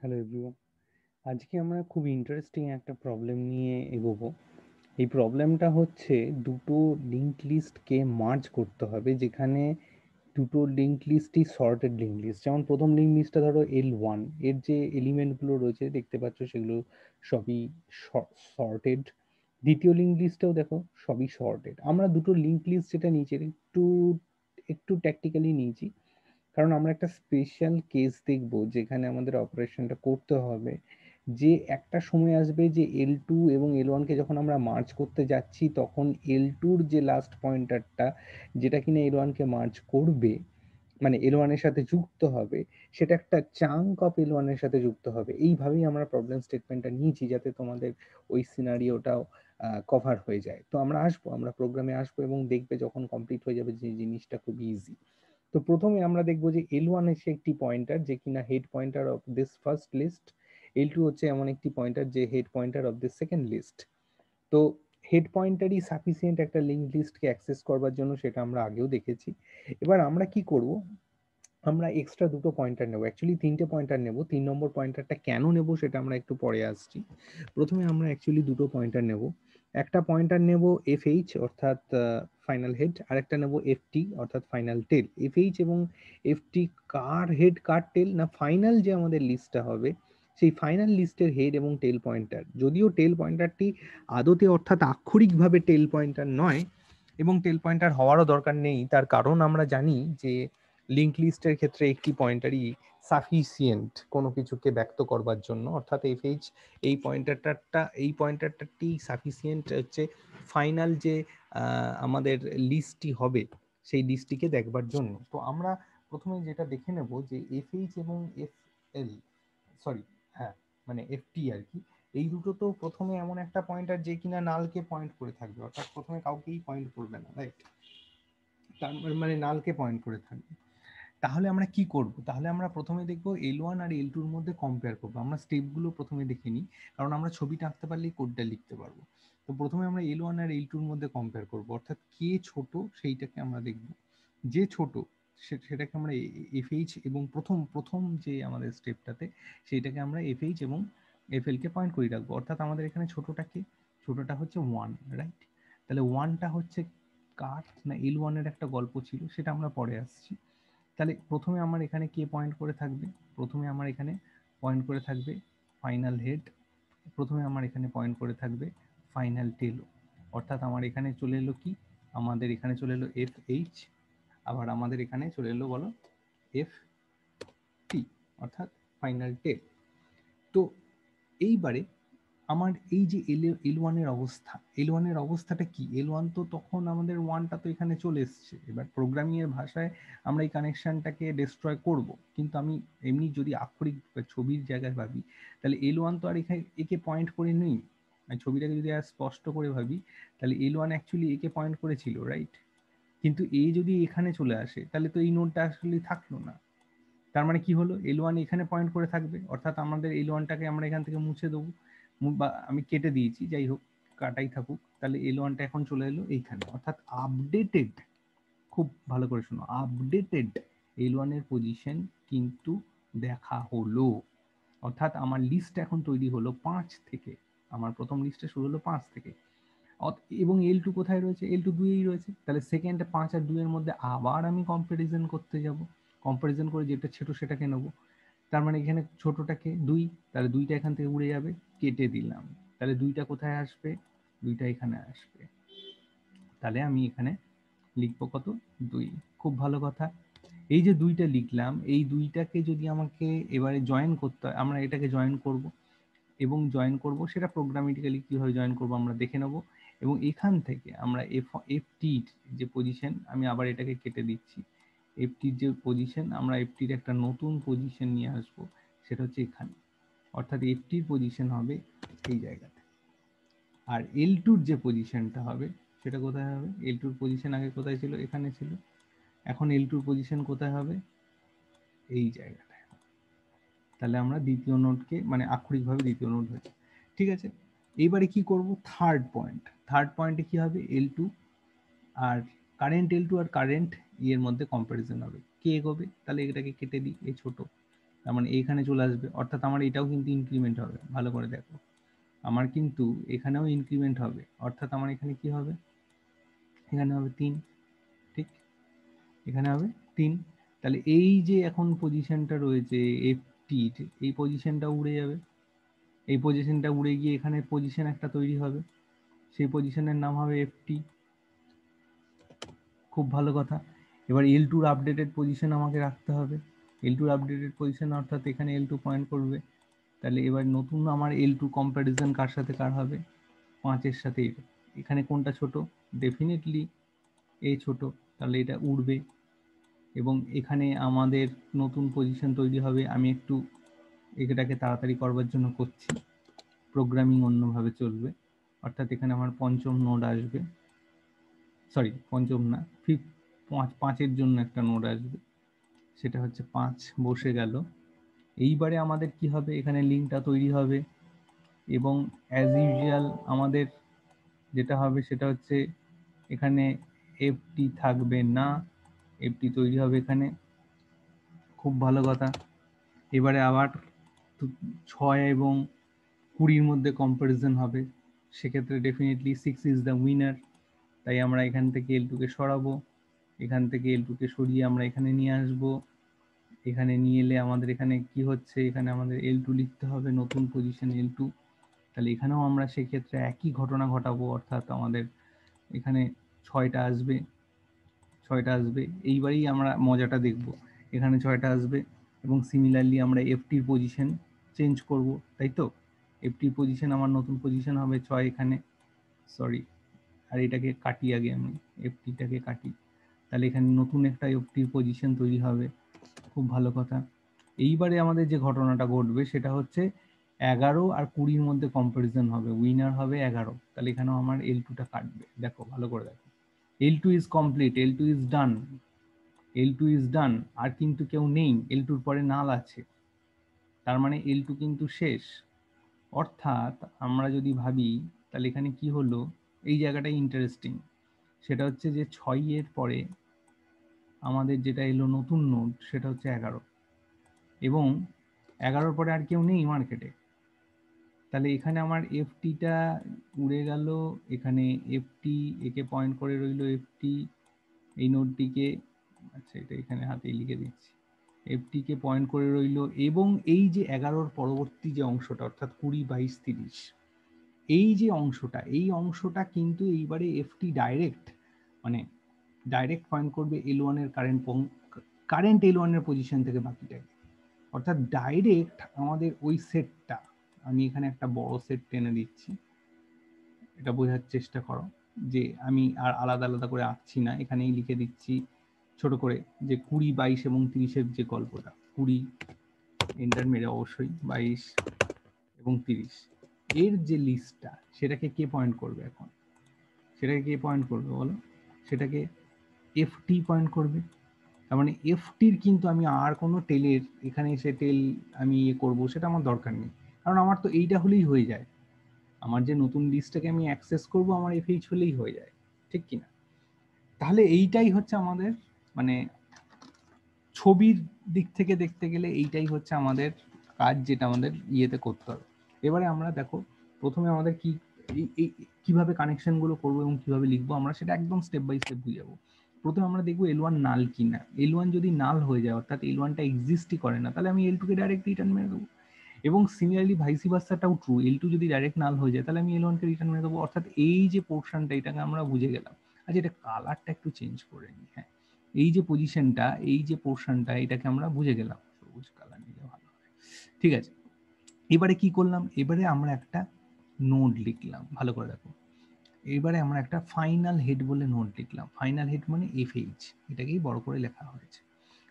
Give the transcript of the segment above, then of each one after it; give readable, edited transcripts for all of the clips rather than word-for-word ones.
Hello everyone, আজকে আমরা খুব ইন্টারেস্টিং একটা প্রবলেম নিয়ে এগোবো। এই প্রবলেমটা হচ্ছে দুটো লিঙ্ক লিস্টকে মার্জ করতে হবে, যেখানে দুটো লিঙ্ক লিস্টই সর্টেড লিঙ্ক লিস্ট। যেমন প্রথম লিঙ্ক লিস্টটা ধরো L1, এর যে এলিমেন্টগুলো রয়েছে দেখতে পাচ্ছ সেগুলো সবই সর্টেড। দ্বিতীয় লিঙ্ক লিস্টেও দেখো সবই সর্টেড। আমরা দুটো লিঙ্ক লিস্ট যেটা নিয়েছি এটা একটু একটু ট্যাকটিক্যালি নিয়েছি, কারণ আমরা একটা স্পেশাল কেস দেখব যেখানে আমাদের অপারেশনটা করতে হবে। যে একটা সময় আসবে যে L2 এবং L1কে যখন আমরা মার্জ করতে যাচ্ছি, তখন L2-র যে লাস্ট পয়েন্টারটা যেটা কিনা L1কে মার্জ করবে, মানে L1 এর সাথে যুক্ত হবে, সেটা একটা চাঙ্ক অফ L1 এর সাথে যুক্ত হবে। এইভাবেই আমরা প্রবলেম স্টেটমেন্টটা নিয়েছি যাতে তোমাদের ওই সিনারিওটাও কভার হয়ে যায়। তো আমরা প্রোগ্রামে আসবো এবং দেখবে যখন কমপ্লিট হয়ে যাবে যে জিনিসটা খুব ইজি। তো প্রথমে আমরা দেখবো যে L1 হচ্ছে একটি পয়েন্টার যে কিনা head pointer of this first list. L2 হচ্ছে এমন একটি পয়েন্টার যে head pointer of this second list. তো হেড পয়েন্টারই সাফিসিয়েন্ট একটা লিঙ্ক লিস্টকে অ্যাক্সেস করবার জন্য, সেটা আমরা আগেও দেখেছি। এবার আমরা কি করব, আমরা এক্সট্রা দুটো পয়েন্টার নেব, অ্যাকচুয়ালি তিনটে পয়েন্টার নেব। 3 নম্বর পয়েন্টারটা কেন নেব সেটা আমরা একটু পরে আসছি। প্রথমে আমরা অ্যাকচুয়ালি দুটো পয়েন্টার নেব। একটা পয়েন্টার নেব FH অর্থাৎ ফাইনাল হেড, আর একটা নেব FT অর্থাৎ ফাইনাল টেল। FH এবং FT কার হেড কার টেল না, ফাইনাল যে আমাদের লিস্টটা হবে সেই ফাইনাল লিস্টের হেড এবং টেল পয়েন্টার। যদিও টেল পয়েন্টারটি আদতে অর্থাৎ আক্ষরিকভাবে টেল পয়েন্টার নয় এবং টেল পয়েন্টার হওয়ারও দরকার নেই, তার কারণ আমরা জানি যে লিঙ্ক লিস্টের ক্ষেত্রে একটি পয়েন্টারই সাফিসিয়েন্ট কোনো কিছুকে ব্যক্ত করবার জন্য, অর্থাৎ FH এই পয়েন্টারটি সাফিসিয়েন্ট হচ্ছে ফাইনাল যে আমাদের লিস্টটি হবে সেই লিস্টটিকে দেখবার জন্য। তো আমরা প্রথমে যেটা দেখে নেব যে FH এবং FL, সরি, হ্যাঁ, মানে FT আর কি, এই দুটো তো প্রথমে এমন একটা পয়েন্টার যে কিনা নালকে পয়েন্ট করে থাকবে, অর্থাৎ প্রথমে কাউকেই পয়েন্ট করবে না, রাইট? তার মানে নালকে পয়েন্ট করে থাকবে। তাহলে আমরা কি করব, তাহলে আমরা প্রথমে দেখব L1 আর L2-র মধ্যে কম্পেয়ার করব। আমরা স্টেপগুলো প্রথমে দেখে নিই, কারণ আমরা ছবিটা আঁকতে পারলেই কোডটা লিখতে পারবো। তো প্রথমে আমরা L1 আর L2-র মধ্যে কম্পেয়ার করব, অর্থাৎ কে ছোট সেইটাকে আমরা দেখব। যে ছোট সেটাকে আমরা FH এবং প্রথম প্রথম যে আমাদের স্টেপটাতে সেইটাকে আমরা FH এবং FL-কে পয়েন্ট করে রাখবো। অর্থাৎ আমাদের এখানে ছোটটাকে, ছোটটা হচ্ছে 1, রাইট? তাহলে 1টা হচ্ছে কার না L1 এর একটা গল্প ছিল, সেটা আমরা পরে আসছি। তাহলে প্রথমে আমার এখানে কে পয়েন্ট করে থাকবে, প্রথমে আমার এখানে পয়েন্ট করে থাকবে ফাইনাল হেড, প্রথমে আমার এখানে পয়েন্ট করে থাকবে ফাইনাল টেল। অর্থাৎ আমার এখানে চলে এলো কি, আমাদের এখানে চলে এলো FH, আবার আমাদের এখানে চলে এলো বলো FT অর্থাৎ ফাইনাল টেল। তো এইবারে আমার এই যে L1 এর অবস্থা, L1 এর অবস্থাটা কি, L1 তো তখন আমাদের 1টা তো এখানে চলে এসছে। এবার প্রোগ্রামিং এর ভাষায় আমরা এই কানেকশনটাকে ডিস্ট্রয় করব, কিন্তু আমি এমনি যদি আক্ষরিক ছবির জায়গায় ভাবি, তাহলে L1 তো আর এখানে একে পয়েন্ট করে নেই। ছবিটাকে যদি আর স্পষ্ট করে ভাবি, তাহলে L1 অ্যাকচুয়ালি একে পয়েন্ট করেছিল, রাইট? কিন্তু এ যদি এখানে চলে আসে তাহলে তো এই নোডটা আসলে থাকলো না। তার মানে কি হলো, L1 এখানে পয়েন্ট করে থাকবে, অর্থাৎ আমাদের L1টাকে আমরা এখান থেকে মুছে দেবো, বা আমি কেটে দিয়েছি, যাই হোক কাটাই থাকুক। তাহলে L1টা এখন চলে এলো এইখানে, অর্থাৎ আপডেটেড, খুব ভালো করে শোনো, আপডেটেড L1 এর পজিশন কিন্তু দেখা হলো। অর্থাৎ আমার লিস্ট এখন তৈরি হলো 5 থেকে, আমার প্রথম লিস্টে শুরু হলো 5 থেকে। এবং L2 কোথায় রয়েছে, L2 2এই রয়েছে। তাহলে সেকেন্ড 5 আর 2 এর মধ্যে আবার আমি কম্পারিজন করতে যাব, কম্পারিজন করে যেটা ছোট সেটাকে নেবো। তার মানে এখানে ছোটটাকে 2, তাহলে 2টা এখান থেকে উড়ে যাবে, কেটে দিলাম। তাহলে 2টা কোথায় আসবে, 2টা এখানে আসবে। তাহলে আমি এখানে লিখবো কত, 2। খুব ভালো কথা। এই যে 2টা লিখলাম, এই 2টাকে যদি আমাকে এবারে জয়েন করতে হয়, আমরা এটাকে জয়েন করব এবং জয়েন করব, সেটা প্রোগ্রামেটিক্যালি কিভাবে জয়েন করব আমরা দেখে নেব। এবং এখান থেকে আমরা FTর যে পজিশন, আমি আবার এটাকে কেটে দিচ্ছি, FTর যে পজিশন, আমরা FTর একটা নতুন পজিশন নিয়ে আসব, সেটা হচ্ছে এখানে। অর্থাৎ FTর পজিশন হবে এই জায়গাতে, আর L2-র যে পজিশনটা হবে সেটা কোথায় হবে, L2-র পজিশন আগে কোথায় ছিল, এখানে ছিল, এখন L2-র পজিশন কোথায় হবে, এই জায়গাটায়। তাহলে আমরা দ্বিতীয় নোডকে, মানে আক্ষরিকভাবে দ্বিতীয় নোড হয়েছে, ঠিক আছে। এইবারে কি করব, থার্ড পয়েন্ট, থার্ড পয়েন্টে কি হবে, L2 আর কারেন্ট L2 আর কারেন্ট এর মধ্যে কম্পারিজন হবে, কে এগোবে, তাহলে এটাকে কেটে দিই, এই ছোট, তার মানে এইখানে চলে আসবে, অর্থাৎ আমার এটাও কিন্তু ইনক্রিমেন্ট হবে। ভালো করে দেখো, আমার কিন্তু এখানেও ইনক্রিমেন্ট হবে, অর্থাৎ আমার এখানে কি হবে, এখানে হবে 3, ঠিক, এখানে হবে 3। তাহলে এই যে এখন পজিশনটা রয়েছে এফটি, এই পজিশনটা উড়ে যাবে, এই পজিশনটা উড়ে গিয়ে এখানে পজিশন একটা তৈরি হবে, সেই পজিশনের নাম হবে এফটি। খুব ভালো কথা। এবার L2 আপডেটেড পজিশন আমাকে রাখতে হবে, L2 আপডেটেড পজিশন অর্থাৎ এখানে L2 পয়েন্ট করবে। তাহলে এবার নতুন আমার L2 কম্প্যারিজন কার সাথে কার হবে, 5-এর সাথে। এখানে কোনটা ছোট, ডেফিনেটলি এ ছোট, তাহলে এটা উড়বে। এবং এখানে আমাদের নতুন পজিশন তৈরি হবে। আমি একটু এটাকে তাড়াতাড়ি করবার জন্য করছি, প্রোগ্রামিং অন্যভাবে চলবে, অর্থাৎ এখানে আমার পঞ্চম নোড আসবে, সরি পঞ্চম না, 5-এর জন্য একটা নোড আসবে, সেটা হচ্ছে 5 বসে গেল। এইবারে আমাদের কি হবে, এখানে লিঙ্কটা তৈরি হবে এবং অ্যাজ ইউজুয়াল আমাদের যেটা হবে সেটা হচ্ছে এখানে এফটি থাকবে না, এফটি তৈরি হবে এখানে। খুব ভালো কথা। এবারে আবার 6 এবং 20-র মধ্যে কম্পারিজন হবে, সেক্ষেত্রে ডেফিনেটলি 6 ইজ দ্য উইনার। তাই আমরা এখান থেকে L2 কে সরাবো, এখান থেকে L2 কে সরিয়ে আমরা এখানে নিয়ে আসবো। এখানে নিয়ে এলে আমাদের এখানে কি হচ্ছে, এখানে আমাদের L2 লিখতে হবে, নতুন পজিশন L2। তাহলে এখানেও আমরা সেক্ষেত্রে একই ঘটনা ঘটাবো, অর্থাৎ আমাদের এখানে 6টা আসবে, 6টা আসবে। এইবারেই আমরা মজাটা দেখব, এখানে 6টা আসবে এবং সিমিলারলি আমরা এফটির পজিশন চেঞ্জ করব, তাই তো। এফটির পজিশন আমার নতুন পজিশন হবে 6 এখানে, সরি, আর এটাকে কাটি আগে, আমি এফটিটাকে কাটি। তাহলে এখানে নতুন একটা এফটির পজিশন তৈরি হবে। খুব ভালো কথা। এইবারে আমাদের যে ঘটনাটা ঘটবে সেটা হচ্ছে 11 আর 20-র মধ্যে কম্পারিজন হবে, উইনার হবে 11। তাহলে এখানেও আমার L2টা কাটবে, দেখো ভালো করে দেখো, L2 is complete, L2 is done, L2 is done. আর কিন্তু কেউ নেই, L2-র পরে নাল আছে, তার মানে L2 কিন্তু শেষ। অর্থাৎ আমরা যদি ভাবি তাহলে এখানে কি হলো, এই জায়গাটা ইন্টারেস্টিং, সেটা হচ্ছে যে 6-এর পরে আমাদের যেটা এলো নতুন নোড সেটা হচ্ছে 11, এবং 11-র পরে আর কেউ নেই মার্কেটে। তাহলে এখানে আমার এফটিটা উড়ে গেল, এখানে এফটি একে পয়েন্ট করে রইল, এফটি এই নোডটিকে, আচ্ছা এটা এখানে হাতেই লিখে দিচ্ছি, এফটিকে পয়েন্ট করে রইল। এবং এই যে 11-র পরবর্তী যে অংশটা অর্থাৎ 20, 22, 30, এই যে অংশটা, এই অংশটা কিন্তু এইবারে এফটি ডাইরেক্ট, মানে ডাইরেক্ট পয়েন্ট করবে L1 এর কারেন্ট L1 এর পজিশন থেকে বাকিটাকে, অর্থাৎ ডাইরেক্ট আমাদের ওই সেটটা, আমি এখানে একটা বড় সেট টেনে দিচ্ছি, এটা বোঝার চেষ্টা করো যে আমি আর আলাদা আলাদা করে আঁকছি না, এখানেই লিখে দিচ্ছি ছোট করে, যে 20, 22 এবং 30-এর যে গল্পটা, 20 এন্টার মেরে অবশ্যই, 22 এবং 30 এর যে লিস্টটা, সেটাকে কে পয়েন্ট করবে এখন, সেটাকে কে পয়েন্ট করবে বলো, সেটাকে এফটি পয়েন্ট করবে। তার মানে এফটির কিন্তু আমি আর কোনো টেলের এখানে এসে টেল আমি ইয়ে করবো সেটা আমার দরকার নেই, কারণ আমার তো এইটা হলেই হয়ে যায়, আমার যে নতুন লিস্টটাকে আমি অ্যাক্সেস করব আমার এফএইচ হলেই হয়ে যায়, ঠিক কিনা। তাহলে এইটাই হচ্ছে আমাদের, মানে ছবির দিক থেকে দেখতে গেলে এইটাই হচ্ছে আমাদের কাজ, যেটা আমাদের ইয়েতে করতে হবে। এবারে আমরা দেখো প্রথমে আমাদের কি কিভাবে কানেকশন গুলো করবো এবং কিভাবে লিখবো আমরা সেটা একদম স্টেপ বাই স্টেপ বুঝে যাবো। প্রথমে আমরা দেখবো L1 নাল কিনা, L1 যদি নাল হয়ে যায় অর্থাৎ L1টা এক্সিস্টই করে না, তাহলে আমি L2 কে ডাইরেক্ট রিটার্ন মেরে দেবো। এবং সিমিলারলি ভাইসি ভার্সাটাও ট্রু, L2 যদি ডাইরেক্ট নাল হয়ে যায় তাহলে আমি L1 কে রিটার্ন মেরে দেবো। অর্থাৎ এই যে পোর্শনটা, এটাকে আমরা বুঝে গেলাম। আচ্ছা এটা কালারটা একটু চেঞ্জ করে নিই, হ্যাঁ, এই যে পজিশনটা, এই যে পোর্শনটা, এটাকে আমরা বুঝে গেলাম, সবুজ কালার নিলে ভালো হয়, ঠিক আছে। এবারে কি করলাম, এবারে আমরা একটা নোড লিখলাম, ভালো করে দেখো, এবারে আমরা একটা ফাইনাল হেড বলে নোড লিখলাম, ফাইনাল হেড মানে এফএইচ, এটাকেই বড় করে লেখা হয়েছে।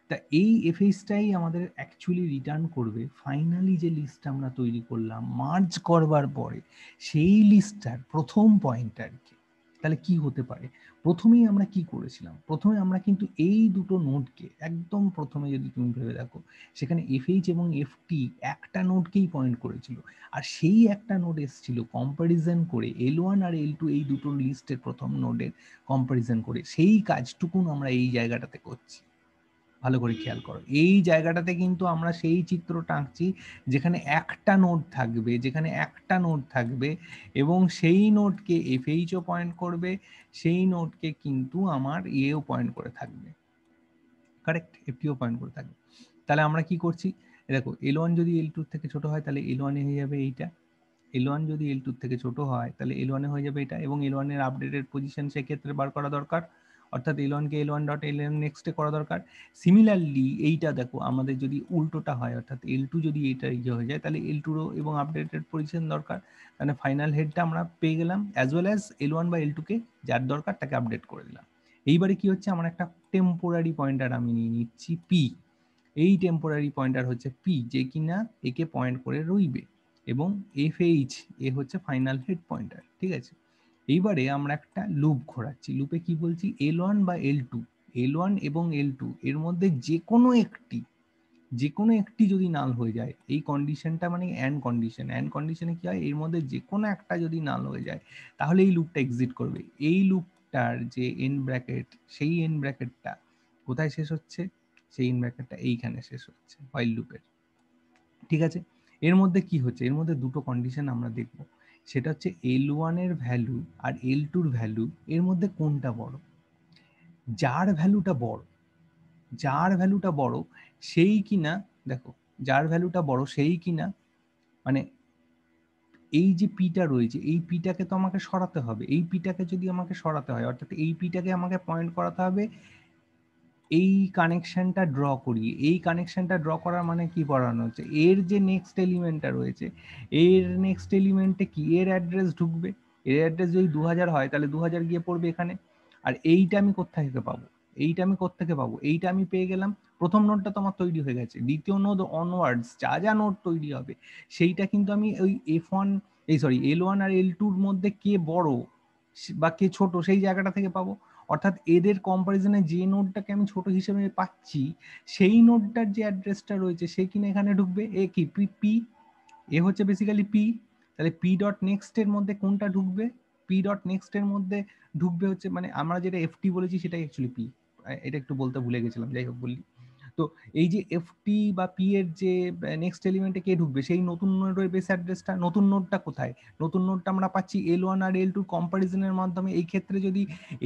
তা এই এফএইচটাই আমাদের অ্যাকচুয়ালি রিটার্ন করবে ফাইনালি যে লিস্টটা আমরা তৈরি করলাম মার্জ করবার পরে, সেই লিস্টটার প্রথম পয়েন্টার কি। তাহলে কি হতে পারে, প্রথমেই আমরা কি করেছিলাম, প্রথমে আমরা কিন্তু এই দুটো নোডকে, একদম প্রথমে যদি তুমি ভেবে দেখো, সেখানে এফএইচ এবং এফটি একটা নোডকেই পয়েন্ট করেছিল, আর সেই একটা নোড এসেছিল কম্পারিজন করে L1 আর L2 এই দুটো লিস্টের প্রথম নোডের কম্পারিজন করে, সেই কাজটুকুন আমরা এই জায়গাটাতে করছি। ভালো করে খেয়াল করো, এই জায়গাটাতে কিন্তু আমরা সেই চিত্রটা আঁকছি যেখানে একটা নোড থাকবে, যেখানে একটা নোড থাকবে এবং সেই নোডকে এফএইচও পয়েন্ট করবে, সেই নোডকে কিন্তু আমার এও পয়েন্ট করে থাকবে, কারেক্ট, এফটিও পয়েন্ট করে থাকবে। তাহলে আমরা কি করছি, দেখো L1 যদি L2 থেকে ছোট হয় তাহলে L1 এ হয়ে যাবে এইটা, L1 যদি L2 থেকে ছোট হয় তাহলে L1 এ হয়ে যাবে এটা, এবং L1 এর আপডেটেড পজিশন সেক্ষেত্রে বার করা দরকার, অর্থাৎ L1 কে L1 ডট L1 নেক্সটে করা দরকার। সিমিলারলি এইটা দেখো আমাদের যদি উল্টোটা হয়, অর্থাৎ L2 যদি এইটা ইয়ে হয়ে যায় তাহলে L2 এবং আপডেটেড পজিশন দরকার, তাহলে ফাইনাল হেডটা আমরা পেয়ে গেলাম, অ্যাজ ওয়েল অ্যাজ L1 বা L2 কে যার দরকার তাকে আপডেট করে দিলাম। এইবারে কি হচ্ছে, আমার একটা টেম্পোরারি পয়েন্টার আমি নিয়ে নিচ্ছি পি, এই টেম্পোরারি পয়েন্টার হচ্ছে পি যে কিনা একে পয়েন্ট করে রইবে, এবং এফএইচ এ হচ্ছে ফাইনাল হেড পয়েন্টার, ঠিক আছে। এইবারে আমরা একটা লুপ ঘোরাচ্ছি, লুপে কি বলছি, L1 বা L2, L1 এবং L2 এর মধ্যে যে কোনো একটি যদি নাল হয়ে যায়, এই কন্ডিশনটা মানে অ্যান্ড কন্ডিশন, অ্যান্ড কন্ডিশনে কি হয়, এর মধ্যে যে কোনো একটা যদি নাল হয়ে যায় তাহলে এই লুপটা এক্সিট করবে। এই লুপটার যে এন ব্র্যাকেট, সেই এন ব্র্যাকেটটা কোথায় শেষ হচ্ছে, সেই এন ব্র্যাকেটটা এইখানে শেষ হচ্ছে হোয়াইল লুপের, ঠিক আছে। এর মধ্যে কি হচ্ছে, এর মধ্যে দুটো কন্ডিশন আমরা দেখব, সেটা হচ্ছে L1 এর ভ্যালু আর L2 এর ভ্যালু, এর মধ্যে কোনটা বড়, যার ভ্যালুটা বড়, যার ভ্যালুটা বড় সেই কিনা, দেখো যার ভ্যালুটা বড় সেই কিনা, মানে এই যে পিটা রয়েছে এই পিটাকে তো আমাকে সরাতে হবে, এই পিটাকে যদি আমাকে সরাতে হয় অর্থাৎ এই পিটাকে আমাকে পয়েন্ট করাতে হবে এই কানেকশনটা ড্র করি, এই কানেকশনটা ড্র করার মানে কি করানো হচ্ছে, এর যে নেক্সট এলিমেন্টটা রয়েছে, এর নেক্সট এলিমেন্টে কি এর অ্যাড্রেস ঢুকবে, এর অ্যাড্রেস যদি 2000 হয় তাহলে 2000 গিয়ে পড়বে এখানে, আর এইটা আমি কোত্থেকে পাবো, এইটা আমি কোত্থেকে পাবো, এইটা আমি পেয়ে গেলাম, প্রথম নোডটা তো আমার তৈরি হয়ে গেছে, দ্বিতীয় নোড অনওয়ার্ডস যা যা নোড তৈরি হবে সেইটা কিন্তু আমি ওই F1 L1 আর L2 এর মধ্যে কে বড় বা কে ছোট সেই জায়গাটা থেকে পাবো, অর্থাৎ এদের কম্পারিজনে যে নোডটাকে আমি ছোট হিসেবে পাচ্ছি সেই নোডটার যে অ্যাড্রেসটা রয়েছে সে কিনা এখানে ঢুকবে, এ কি পি পি, এ হচ্ছে বেসিক্যালি পি, তাহলে পি ডট নেক্সট এর মধ্যে কোনটা ঢুকবে, পি ডট নেক্সট এর মধ্যে ঢুকবে হচ্ছে, মানে আমরা যেটা এফটি বলেছি সেটাই অ্যাকচুয়ালি পি, এটা একটু বলতে ভুলে গেছিলাম, যাই হোক বললি। তো এই যে এফটি বা পি এর যে নেক্সট এলিমেন্টে কে ঢুকবে, সেই নতুন নোডের বেস অ্যাড্রেসটা, নতুন নোডটা কোথায়, নতুন নোডটা আমরা পাচ্ছি L1 আর L2 কম্পারিজনের মাধ্যমে, এই ক্ষেত্রে যদি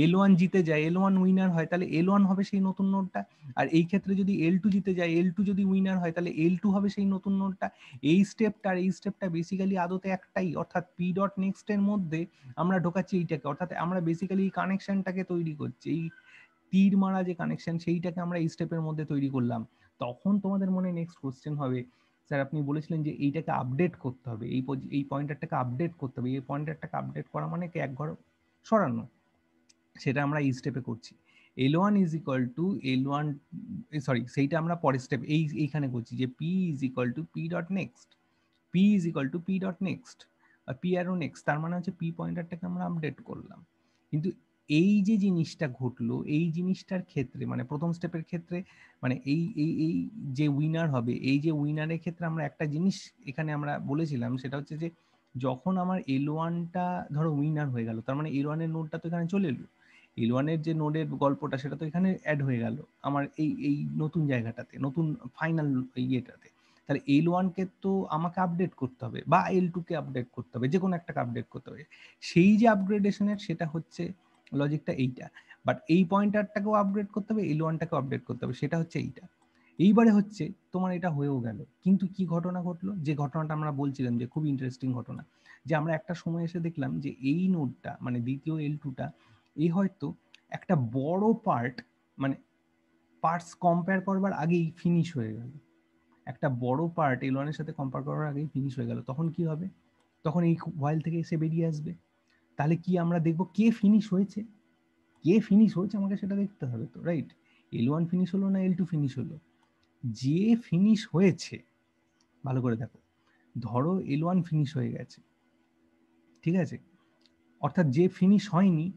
L1 জিতে যায়, L1 উইনার হয় তাহলে L1 হবে সেই নতুন নোডটা, আর এই ক্ষেত্রে যদি L2 জিতে যায়, L2 যদি উইনার হয় তাহলে L2 হবে সেই নতুন নোডটা। এই স্টেপটা আর এই স্টেপটা বেসিক্যালি আদতে একটাই, অর্থাৎ পি ডট নেক্সট এর মধ্যে আমরা ঢোকাচ্ছি এইটাকে, অর্থাৎ আমরা বেসিক্যালি এই কানেকশনটাকে তৈরি করছি, এই তীর মারা যে কানেকশন সেইটাকে আমরা এই স্টেপের মধ্যে তৈরি করলাম। তখন তোমাদের মনে নেক্সট কোশ্চেন হবে, স্যার আপনি বলেছিলেন যে এইটাকে আপডেট করতে হবে, এই পয়েন্টারটাকে আপডেট করতে হবে, এই পয়েন্টারটাকে আপডেট করা মানে কি এক ঘর সরানো, সেটা আমরা এই স্টেপে করছি। L1 is equal two L1, sorry সেইটা আমরা পরের স্টেপ এইখানে করছি যে P is equal to P dot next, P is equal to P dot next, আর P অ্যারো নেক্সট, তার মানে হচ্ছে P পয়েন্টারটাকে আমরা আপডেট করলাম। কিন্তু এই যে জিনিসটা ঘটলো, এই জিনিসটার ক্ষেত্রে মানে প্রথম স্টেপের ক্ষেত্রে, মানে এই এই এই যে উইনার হবে, এই যে উইনারের ক্ষেত্রে আমরা একটা জিনিস এখানে আমরা বলেছিলাম, সেটা হচ্ছে যে যখন আমার L1টা ধরো উইনার হয়ে গেল, তার মানে L1 এর নোডটা তো এখানে চলে এলো, L1 এর যে নোডের গল্পটা সেটা তো এখানে অ্যাড হয়ে গেল আমার এই এই নতুন জায়গাটাতে, নতুন ফাইনাল ইয়েটাতে, তাহলে L1 কে তো আমাকে আপডেট করতে হবে বা L2 কে আপডেট করতে হবে, যে কোনো একটাকে আপডেট করতে হবে, সেই যে আপগ্রেডেশনের সেটা হচ্ছে লজিকটা এইটা, বাট এই পয়েন্টারটাকেও আপডেট করতে হবে, L1টাকেও আপডেট করতে হবে, সেটা হচ্ছে এইটা। এইবারে হচ্ছে তোমার এটা হয়েও গেল, কিন্তু কি ঘটনা ঘটলো, যে ঘটনাটা আমরা বলছিলাম যে খুব ইন্টারেস্টিং ঘটনা, যে আমরা একটা সময় এসে দেখলাম যে এই নোডটা মানে দ্বিতীয় L2টা এই হয়তো একটা বড় পার্ট, মানে পার্টস কম্পেয়ার করবার আগেই ফিনিশ হয়ে গেল, একটা বড় পার্ট L1 এর সাথে কম্পেয়ার করার আগেই ফিনিশ হয়ে গেল, তখন কি হবে, তখন এই হোয়াইল থেকে এসে বেরিয়ে আসবে, তাহলে কি আমরা দেখবো কে ফিনিশ হয়েছে, কে ফিনিশ হয়েছে আমাকে সেটা দেখতে হবে তো, রাইট। L1 ফিনিশ হলো না L2 ফিনিশ হলো, যে ফিনিশ হয়েছে, ভালো করে দেখো, ধরো L1 ফিনিশ হয়ে গেছে, ঠিক আছে, অর্থাৎ যে ফিনিশ হয়নি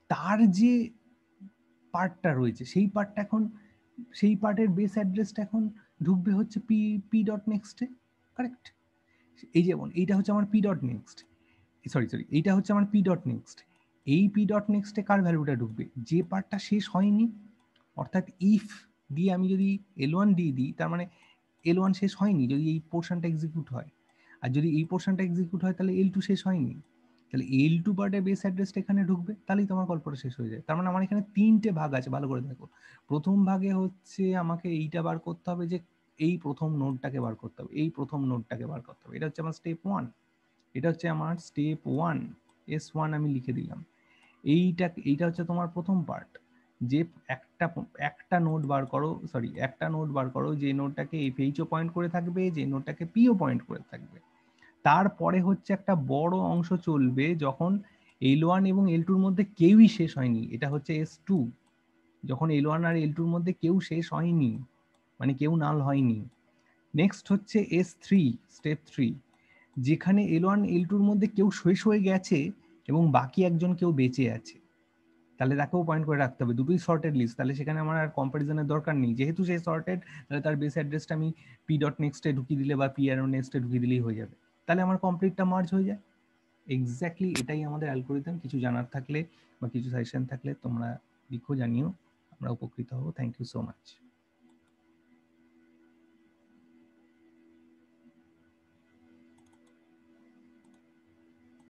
তার যে পার্টটা রয়েছে সেই পার্টটা এখন, সেই পার্টের বেস অ্যাড্রেসটা এখন ঢুকবে হচ্ছে পি পি ডট নেক্সটে, কারেক্ট। এই যেমন এইটা হচ্ছে আমার পি ডট নেক্সট, সরি এইটা হচ্ছে আমার পি ডট নেক্সট, এই পি ডট নেক্সটে কার ভ্যালুটা ঢুকবে, যে পার্টটা শেষ হয়নি, অর্থাৎ ইফ দিয়ে আমি যদি L1 দিয়ে দিই, তার মানে L1 শেষ হয়নি যদি এই পোর্শনটা এক্সিকিউট হয়, আর যদি এই পোর্শনটা এক্সিকিউট হয় তাহলে L2 শেষ হয়নি, তাহলে L2 পার্টের বেস অ্যাড্রেসটা এখানে ঢুকবে, তাহলেই তোমার গল্পটা শেষ হয়ে যায়। তার মানে আমার এখানে 3টে ভাগ আছে, ভালো করে দেখো। প্রথম ভাগে হচ্ছে আমাকে এইটা বার করতে হবে যে এই প্রথম নোডটাকে বার করতে হবে, এই প্রথম নোডটাকে বার করতে হবে, এটা হচ্ছে আমার স্টেপ 1, এটা হচ্ছে আমার স্টেপ 1, S1 আমি লিখে দিলাম। এইটা হচ্ছে তোমার প্রথম পার্ট, যে একটা নোড বার করো, সরি একটা নোড বার করো যে নোডটাকে FH ও পয়েন্ট করে থাকবে, যে নোডটাকে P ও পয়েন্ট করে থাকবে। তারপরে হচ্ছে একটা বড় অংশ চলবে যখন L1 এবং L2 মধ্যে কেউই শেষ হয়নি, এটা হচ্ছে S2, যখন L1 আর L2 মধ্যে কেউ শেষ হয়নি, মানে কেউ নাল হয়নি। নেক্সট হচ্ছে S3, স্টেপ 3, যেখানে L1 L2 মধ্যে কেউ শেষ হয়ে গেছে এবং বাকি একজন কেউ বেঁচে আছে, তাহলে তাকেও পয়েন্ট করে রাখতে হবে। দুটোই সর্টেড লিস্ট, তাহলে সেখানে আমার আর কম্পারিজনের দরকার নেই, যেহেতু সে সর্টেড, তাহলে তার বেস অ্যাড্রেসটা আমি p.next-এ ঢুকিয়ে দিলে বা p.next-এ ঢুকিয়ে দিলেই হয়ে যাবে, তাহলে আমার কমপ্লিটটা মার্জ হয়ে যায়। এক্স্যাক্টলি এটাই আমাদের অ্যালগোরিদম। কিছু জানার থাকলে বা কিছু সাজেশন থাকলে তোমরা লিখো, জানিও, আমরা উপকৃত হব। Thank you so much.